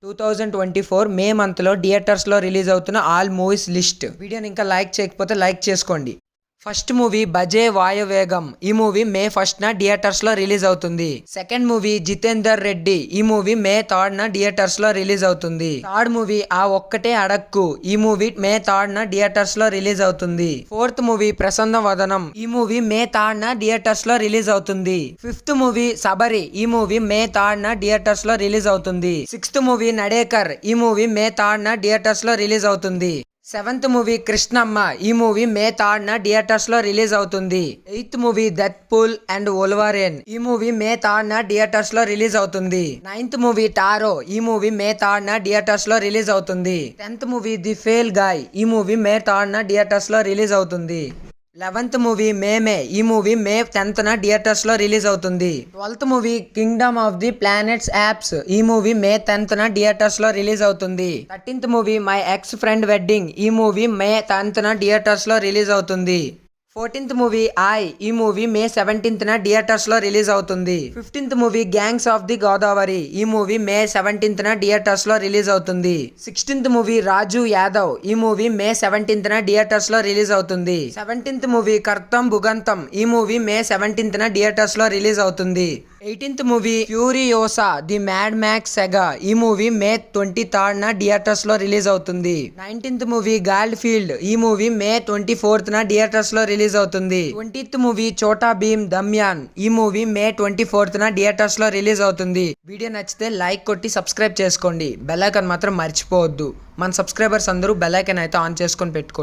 2024 మే మంత్లో థియేటర్స్లో రిలీజ్ అవుతున్న ఆల్ మూవీస్ లిస్ట్. వీడియోని ఇంకా లైక్ చేయకపోతే లైక్ చేసుకోండి. First movie Bhaje Vayuvegam. ఈ మూవీ మే 1న థియేటర్స్లో రిలీజ్ అవుతుంది. Second movie Jithender Reddy. ఈ మూవీ మే 3న థియేటర్స్లో రిలీజ్ అవుతుంది. థర్డ్ మూవీ ఆ ఒక్కటే అడక్కు. ఈ మూవీ మే 3న థియేటర్స్లో రిలీజ్ అవుతుంది. ఫోర్త్ మూవీ ప్రసన్న వదనం. ఈ మూవీ మే 3న థియేటర్స్లో రిలీజ్ అవుతుంది. Fifth movie Sabari. ఈ మూవీ మే 3న థియేటర్స్లో రిలీజ్ అవుతుంది. Sixth movie Nadikar. ఈ మూవీ మే 3న థియేటర్స్లో రిలీజ్ అవుతుంది. Seventh movie Krishnamma. ఈ మూవీ మే 3న థియేటర్స్లో రిలీజ్ అవుతుంది. Eighth movie Deadpool and Wolverine. ఈ మూవీ మే 3న థియేటర్స్లో రిలీజ్ అవుతుంది. Ninth movie Tarot. ఈ మూవీ మే 3న థియేటర్స్లో రిలీజ్ అవుతుంది. 10th movie the fall guy. ఈ మూవీ మే 3న థియేటర్స్లో రిలీజ్ అవుతుంది. 11th మూవీ మేమే. ఈ మూవీ మే 10న థియేటర్స్లో రిలీజ్ అవుతుంది. 12th movie Kingdom of the planets apps. ఈ మూవీ మే 10న థియేటర్స్లో రిలీజ్ అవుతుంది. 13th movie my ex friend wedding. ఈ మూవీ మే 10న థియేటర్స్లో రిలీజ్ అవుతుంది. 14th movie I. ఈ మూవీ మే 17న థియేటర్స్లో రిలీజ్ అవుతుంది. 15th movie gangs of the Godavari. ఈ మూవీ మే 17న థియేటర్స్లో రిలీజ్ అవుతుంది. 16th మూవీ రాజు యాదవ్. ఈ మూవీ మే 17న థియేటర్స్లో రిలీజ్ అవుతుంది. 17th movie కర్తం భుగంతం. ఈ మూవీ మే 17న థియేటర్స్లో రిలీజ్ అవుతుంది. 18th movie Furiosa the Mad Max saga. ఈ మూవీ మే 23న థియేటర్స్లో రిలీజ్ అవుతుంది. 19th movie gold field. ఈ మూవీ మే 24న థియేటర్స్లో రిలీజ్ అవుతుంది. 20th movie Chhota Bheem దమ్యాన్. ఈ మూవీ మే 24న థియేటర్స్లో రిలీజ్ అవుతుంది. వీడియో నచ్చితే లైక్ కొట్టి సబ్స్క్రైబ్ చేసుకోండి. బెల్ ఐకాన్ మాత్రం మర్చిపోవద్దు. మన సబ్స్క్రైబర్స్ అందరూ బెల్ ఐకాన్ అయితే ఆన్ చేసుకొని పెట్టుకోండి.